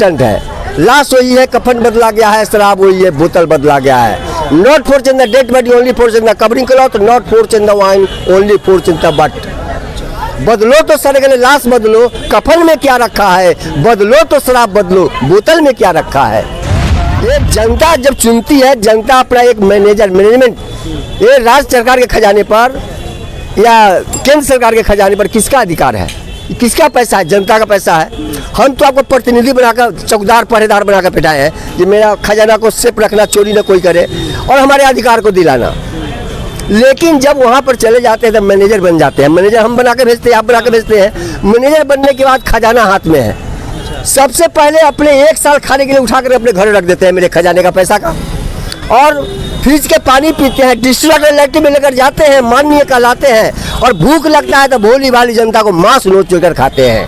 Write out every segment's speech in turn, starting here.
है। लाश वही है, कफन बदला गया है, शराब वही है, बोतल बदला गया है। Not for change the dead body, only for change the covering cloth, not for change the wine, only for change the but. बदलो तो सड़गले लाश बदलो, कफन में क्या रखा है, बदलो तो शराब बदलो, बोतल में क्या रखा है। ये जनता जब चुनती है, जनता अपना एक मैनेजमेंट, ये राज्य सरकार के खजाने पर या केंद्र सरकार के खजाने पर किसका अधिकार है, किसका पैसा है? जनता का पैसा है। हम तो आपको प्रतिनिधि बनाकर, चौकीदार पहरेदार बनाकर बैठाए हैं कि मेरा खजाना को सेफ रखना, चोरी न कोई करे और हमारे अधिकार को दिलाना। लेकिन जब वहाँ पर चले जाते हैं तब मैनेजर बन जाते हैं। मैनेजर हम बना के भेजते हैं, आप बना के भेजते हैं। मैनेजर बनने के बाद खजाना हाथ में है, सबसे पहले अपने 1 साल खाने के लिए उठाकर अपने घर रख देते हैं मेरे खजाने का पैसा का, और फ्रिज के पानी पीते हैं, डिस्ट्रिक्ट इलेक्ट्रिक में लेकर जाते हैं, माननीय कहलाते हैं, और भूख लगता है तो भोली भाली जनता को मांस नोच चोकर खाते हैं।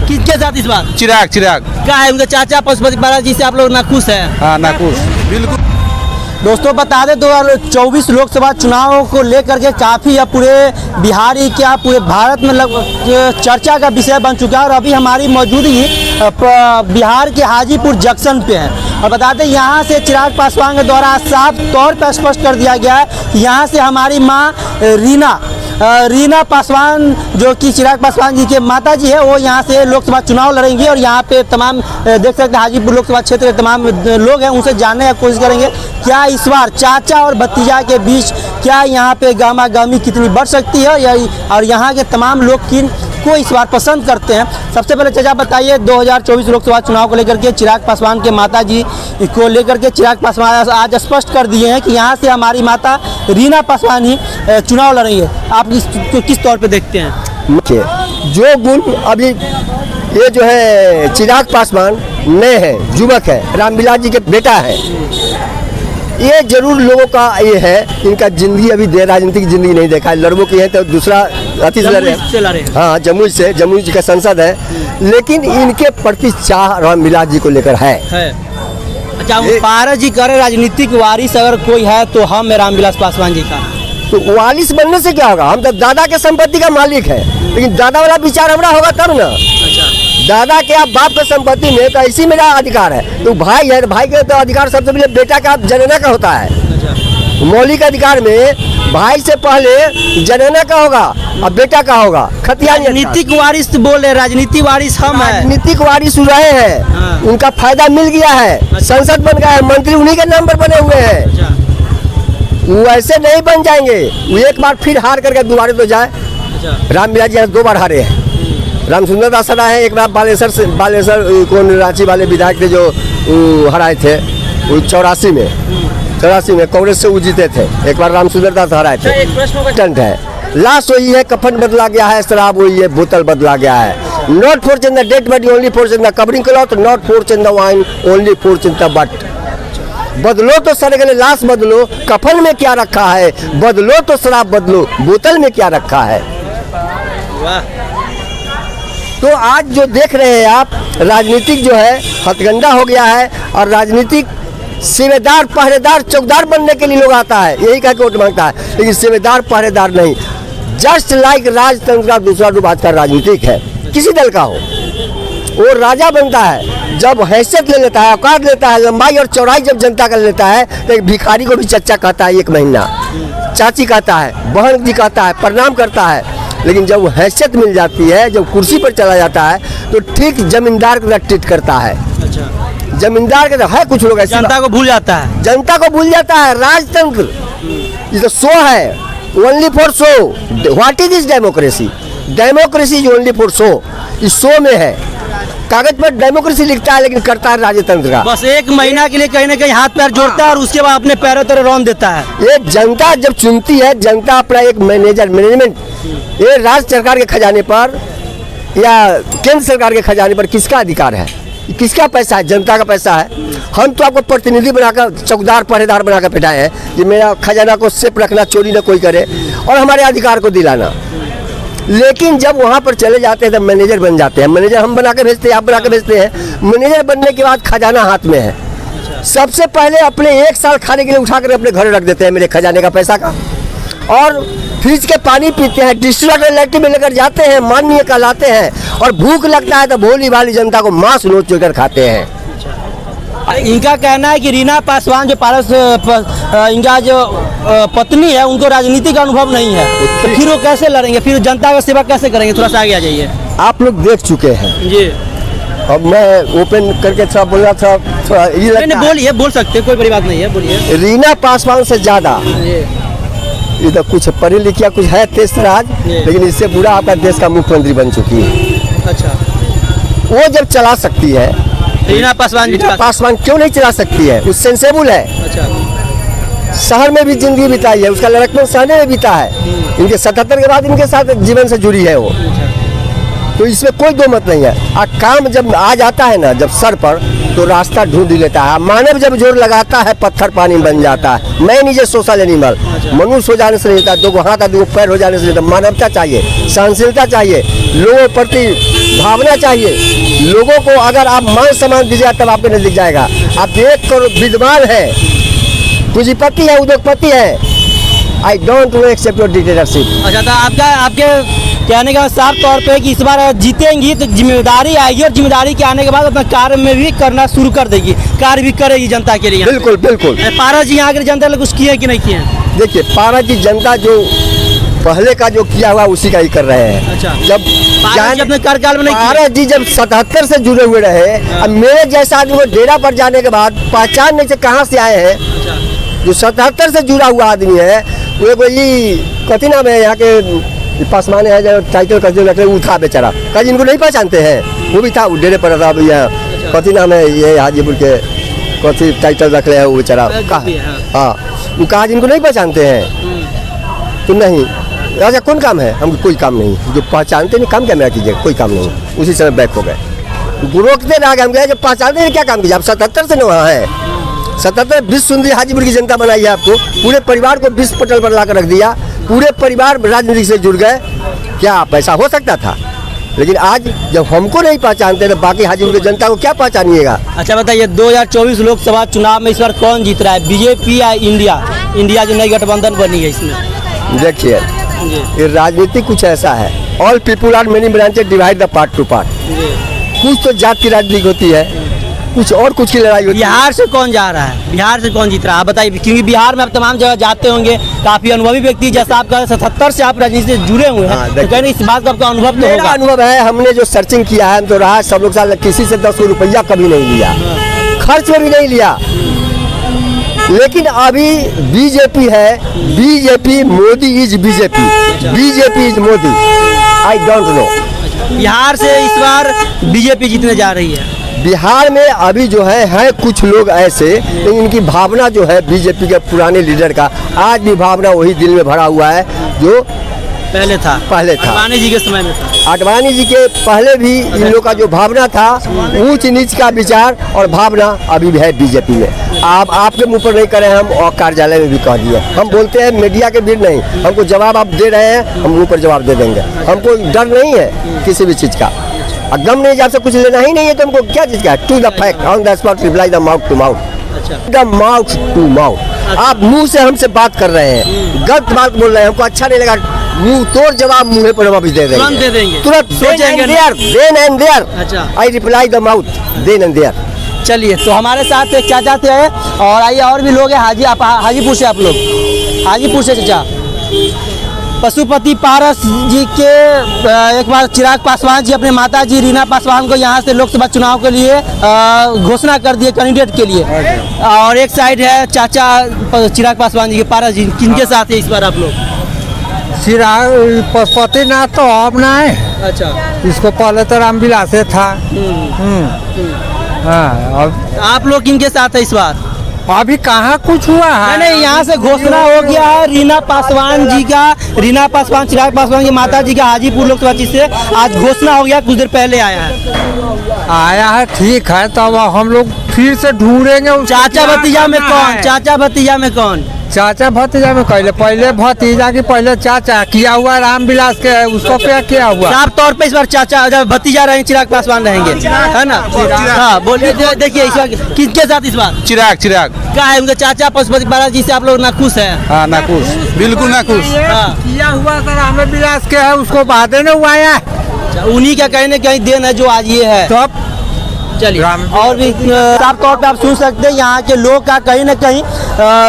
किसके साथ इस बार? चिराग क्या है उनके चाचा पशुपति बालाजी से आप लोग नाखुश हैं? हाँ नाखुश, बिल्कुल। दोस्तों बता दें 2024 लोकसभा चुनाव को लेकर के काफ़ी अब पूरे बिहार ही क्या पूरे भारत में लगभग चर्चा का विषय बन चुका है। और अभी हमारी मौजूदगी बिहार के हाजीपुर जंक्शन पे है और बता दें यहाँ से चिराग पासवान के द्वारा साफ तौर पर स्पष्ट कर दिया गया है कि यहाँ से हमारी माँ रीना पासवान, जो कि चिराग पासवान जी के माता जी है, वो यहाँ से लोकसभा चुनाव लड़ेंगे। और यहाँ पे तमाम देख सकते हैं हाजीपुर लोकसभा क्षेत्र के तमाम लोग हैं, उनसे जानने की कोशिश करेंगे क्या इस बार चाचा और भतीजा के बीच क्या यहाँ पे गामा गामी कितनी बढ़ सकती है, और यहाँ के तमाम लोग किन को इस बार पसंद करते हैं। सबसे पहले चाचा बताइए 2024 लोकसभा चुनाव को लेकर के चिराग पासवान के माता जी को लेकर के चिराग पासवान आज स्पष्ट कर दिए हैं कि यहाँ से हमारी माता रीना पासवान ही चुनाव लड़ेंगे। आप इसको किस तौर पे देखते हैं? जो गुण अभी ये जो है चिराग पासवान नए हैं, युवक है, रामविलास जी के बेटा है, ये जरूर लोगों का ये है, इनका जिंदगी अभी राजनीतिक जिंदगी नहीं देखा है। लड़वों की है तो दूसरा अति से लड़े, हाँ जमुई जी का संसद है, लेकिन इनके प्रति चाह रामविलास जी को लेकर है। अच्छा, पारस जी कह रहे राजनीतिक वारिस अगर कोई है तो हम रामविलास पासवान जी का। तो वारिस बनने से क्या होगा, हम तो दादा के संपत्ति का मालिक है, लेकिन दादा वाला विचार हमारा होगा तब ना। दादा के आप बाप के संपत्ति में, तो इसी मेरा अधिकार है। तो भाई है, भाई के तो अधिकार सबसे पहले बेटा का जनना का होता है। मौलिक अधिकार में भाई से पहले जनना का होगा और बेटा का होगा। खतिया राजनीतिक वारिस बोल रहे, राजनीतिक वारिस हम है, राजनीतिक वारिस रहे हैं, उनका फायदा मिल गया है, संसद बन गया है, मंत्री उन्हीं के नाम पर बने हुए हैं। वो ऐसे नहीं बन जाएंगे, वो एक बार फिर हार करके दोबारा तो जाए। रामविलास जी 2 बार हारे हैं। रामसुंदर दास हराए हैं, एक बार बालेश्वर कौन रांची वाले विधायक थे जो हराए थे 84 में कांग्रेस से वो जीते थे। एक बार रामसुंदर दास हराए थे। है, लाश वही है, कफन बदला गया है, शराब वही है, बोतल बदला गया है। Not for change the dead body, only for change the covering cloth, not for change the wine, only for change the but. बदलो तो सड़गले लाश बदलो, कफन में क्या रखा है, बदलो तो शराब बदलो, बोतल में क्या रखा है। तो आज जो देख रहे हैं आप, राजनीतिक जो है हथगंडा हो गया है, और राजनीतिक सेवेदार पहरेदार चौकीदार बनने के लिए लोग आता है, यही कह के वोट मांगता है, लेकिन सेवेदार पहरेदार नहीं। जस्ट लाइक राजतंत्र का दूसरा रूप आज का राजनीतिक है, किसी दल का हो, वो राजा बनता है जब हैसियत ले लेता है, औकात लेता है, लंबाई और चौड़ाई जब जनता का लेता है, तो एक भिखारी को भी चचा कहता है, 1 महीना चाची कहता है, बहन जी कहता है, प्रणाम करता है। लेकिन जब हैसियत मिल जाती है, जब कुर्सी पर चला जाता है, तो ठीक जमींदार के साथ ट्रीट करता है। जमींदार के है, कुछ लोग ऐसे जनता को भूल जाता है, जनता को भूल जाता है। राजतंत्र ये तो शो है, only for show. What is this democracy? Democracy is only for show. इस शो में है, कागज पर डेमोक्रेसी लिखता है, लेकिन करता है राजतंत्र का। बस 1 महीना के लिए कहीं ना कहीं हाथ पैर जोड़ता है और उसके बाद अपने पैरों तरह रौन देता है। ये जनता जब चुनती है, जनता अपना एक मैनेजमेंट, ये राज्य सरकार के खजाने पर या केंद्र सरकार के खजाने पर किसका अधिकार है, किसका पैसा है? जनता का पैसा है। हम तो आपको प्रतिनिधि बनाकर, चौकीदार पहरेदार बनाकर बैठाए हैं कि मेरा खजाना को सेफ रखना, चोरी न कोई करे और हमारे अधिकार को दिलाना। लेकिन जब वहाँ पर चले जाते हैं तब मैनेजर बन जाते हैं। मैनेजर हम बना के भेजते हैं, आप बना के भेजते हैं। मैनेजर बनने के बाद खजाना हाथ में है, सबसे पहले अपने 1 साल खाने के लिए उठाकर अपने घर रख देते हैं मेरे खजाने का पैसा का, और फ्रिज के पानी पीते हैं, डिस्ट्रिक्ट इलेक्ट्रिक में लेकर जाते हैं, माननीय कहलाते हैं, और भूख लगता है तो भोली भाली जनता को मांस नोच कर खाते हैं। इनका कहना है कि रीना पासवान जो इनका जो पत्नी है उनको राजनीति का अनुभव नहीं है, तो फिर वो कैसे लड़ेंगे, फिर जनता का सेवा कैसे करेंगे? थोड़ा सा आगे आ जाइए। आप लोग देख चुके हैं जी, अब मैं ओपन करके थोड़ा बोल रहा था, थोड़ा ये लगता है। बोलिए, बोल सकते हैं, कोई बड़ी बात नहीं है, बोलिए। रीना पासवान से ज्यादा ये तो कुछ पढ़ी लिखिया कुछ है तेज राज, लेकिन इससे बुरा आपका देश का मुख्यमंत्री बन चुकी है। अच्छा, वो जब चला सकती है, रीना पासवान पासवान क्यों नहीं चला सकती है? वो सेंसेबल है। अच्छा, शहर में भी जिंदगी बिताई है, उसका लड़कपन शहर में बीता है। इनके 77 के बाद इनके साथ जीवन से जुड़ी है वो, तो इसमें कोई दो मत नहीं है। और काम जब आ जाता है ना, जब सर पर, तो रास्ता ढूंढ लेता है। मानव जब जोर लगाता है पत्थर पानी बन जाता है। मैं नीचे सोशल एनिमल, मनुष्य हो जाने से नहीं होता, दो हाथ दो पैर हो जाने से नहीं होता। मानवता चाहिए, सहनशीलता चाहिए, लोगों के प्रति भावना चाहिए। लोगों को अगर आप मान सम्मान दीजिए तब आपके नजदीक जाएगा। आप एक करोड़ विद्वान है, पूंजीपति है, उद्योगपति है, I don't accept your dictatorship. अच्छा, तो आपके कहने का साफ तौर पे कि इस बार जीतेंगी तो जिम्मेदारी आएगी, और जिम्मेदारी के आने के बाद अपना कार्य में भी करना शुरू कर देगी, कार्य भी करेगी जनता के लिए। बिल्कुल बिल्कुल। पारस जी यहाँ के जनता ने कुछ किए कि नहीं किए? देखिए, पारस जी जनता जो पहले का जो किया हुआ उसी का ही कर रहे हैं। अच्छा, जब अपने कार्यकाल में नहीं किया? पारस जी जब 77 से जुड़े हुए रहे, अब मेरे जैसा आदमी को डेरा पर जाने के बाद पहचान नहीं से कहाँ से आए हैं। जो 77 से जुड़ा हुआ आदमी है, वो कोई कथी नाम है यहाँ के पासवान है जो टाइटल करते रखे, वो था बेचारा, कहीं इनको नहीं पहचानते हैं। वो भी था, वो डेरे पर था भैया, कथी नाम है ये हाजीपुर के, कथी टाइटल रख रहे हैं वो बेचारा, हाँ, वो कहा इनको नहीं पहचानते हैं। तो नहीं, अच्छा कौन काम है? हम कोई काम नहीं, जो पहचानते नहीं काम क्या मेरा कीजिए, कोई काम नहीं। उसी समय बैक हो गए, रोकते रह गए। हम गए जब पहचानते नहीं क्या काम कीजिए। आप 77 से वहाँ है, 77 विश्व सुंदरी हाजीपुर की जनता बनाई है आपको, पूरे परिवार को विश्व पटल पर लाकर रख दिया, पूरे परिवार राजनीति से जुड़ गए। क्या आप ऐसा हो सकता था? लेकिन आज जब हमको नहीं पहचानते तो बाकी हाजीपुर की जनता को क्या पहचानिएगा? अच्छा बताइए, 2024 लोकसभा चुनाव में इस बार कौन जीत रहा है, बीजेपी या इंडिया जो नई गठबंधन बनी है इसमें? देखिए, ये राजनीति कुछ ऐसा है, all people are many branches divide the part two part. कुछ तो जात की राजनीति होती है, कुछ और कुछ की लड़ाई होती है। बिहार से कौन जा रहा है, बिहार से कौन जीत रहा है आप बताइए, क्योंकि बिहार में आप तमाम जगह जाते होंगे, काफी अनुभवी व्यक्ति, जैसा आपका 77 से आप राजनीति से जुड़े हुए हैं, तो कहीं इस बात का आपका अनुभव तो होगा। अनुभव है, हमने जो सर्चिंग किया है तो रहा सब लोग साथ, किसी से 10 रुपया कभी नहीं लिया, खर्च में भी नहीं लिया। लेकिन अभी बीजेपी है, BJP, Modi is BJP, BJP is Modi, I don't know. Bihar से इस बार बीजेपी जीतने जा रही है। बिहार में अभी जो है कुछ लोग ऐसे, लेकिन इनकी भावना जो है बीजेपी के पुराने लीडर का आज भी भावना वही दिल में भरा हुआ है जो पहले था। आडवाणी जी के समय में था। आडवाणी जी के पहले भी इन लोग का जो भावना था, ऊंच नीच का विचार और भावना अभी भी है बीजेपी में। आप आपके मुंह पर नहीं करें हम, और कार्यालय में भी कह दिए। हम बोलते हैं मीडिया के भीड़ नहीं, हमको जवाब आप दे रहे हैं, हम मुँह पर जवाब दे देंगे। हमको डर नहीं है किसी भी चीज़ का, गम नहीं, आपसे कुछ लेना ही नहीं है तो हमको क्या चीज़ का? To the fact, on the spot, reply the mouth to mouth, the mouth to mouth. आप मुंह से हमसे बात कर रहे हैं, गलत बात बोल रहे हैं, हमको अच्छा नहीं लगा, मुंह तोड़ जवाब मुंह पर वापस दे देंगे, तुरंत सोचेंगे। देन एंड देयर, अच्छा, I reply the mouth, then and there. चलिए, तो हमारे साथ एक चाचा थे, और आइए और भी लोग हैं। हाजीपुर से आप लोग, हाजीपुर से चाचा, पशुपति पारस जी के एक बार चिराग पासवान जी अपने माता जी रीना पासवान को यहाँ से लोकसभा चुनाव के लिए घोषणा कर दिए कैंडिडेट के लिए, और एक साइड है चाचा चिराग पासवान जी के, पारस जी, किनके साथ है इस बार आप लोग? चिराग पशुपति नाथ तो अब ना है। अच्छा, इसको पहले तो रामविलास से था। हाँ, अब आप लोग किनके साथ है इस बार? अभी कहाँ कुछ हुआ है? नहीं, यहाँ से घोषणा हो गया है रीना पासवान जी का, रीना पासवान, चिराग पासवान की माता जी का हाजीपुर लोकसभा सीट से आज घोषणा हो गया, कुछ देर पहले आया है। ठीक है, तब हम लोग फिर से ढूंढेंगे। चाचा भतीजा में कौन? चाचा भतीजा में कौन? चाचा भतीजा में पहले भतीजा की पहले चाचा किया हुआ रामविलास के, उसको क्या किया हुआ? साफ तौर पे इस बार चाचा, जब भतीजा रहेंगे चिराग पासवान रहेंगे, है ना? हाँ, बोलिए। देखिए इस बार किसके साथ इस बार? चिराग क्या है उनके चाचा पशुपति पारस जी से आप लोग नाखुश है? हाँ, नाखुश, बिल्कुल नाखुश। किया हुआ रामविलास के है, उसको बाद में हुआ है। उन्हीं का कहीं ना कहीं देन है जो आज ये है। तब चलिए, राम- और भी साफ तौर पे आप सुन सकते हैं यहाँ के लोग का कहीं ना कहीं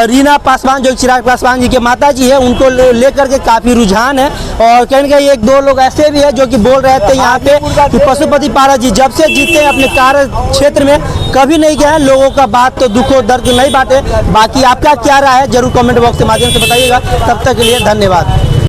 रीना पासवान जो चिराग पासवान जी के माता जी है उनको लेकर के काफ़ी रुझान है। और कहीं ना कहीं एक दो लोग ऐसे भी है जो कि बोल रहे थे यहाँ पे कि पशुपति पारा जी जब से जीते हैं अपने कार्य क्षेत्र में कभी नहीं गए हैं, लोगों का बात तो दुखो दर्द नहीं बांटे। बाकी आपका क्या राय है जरूर कमेंट बॉक्स के माध्यम से बताइएगा। तब तक के लिए धन्यवाद।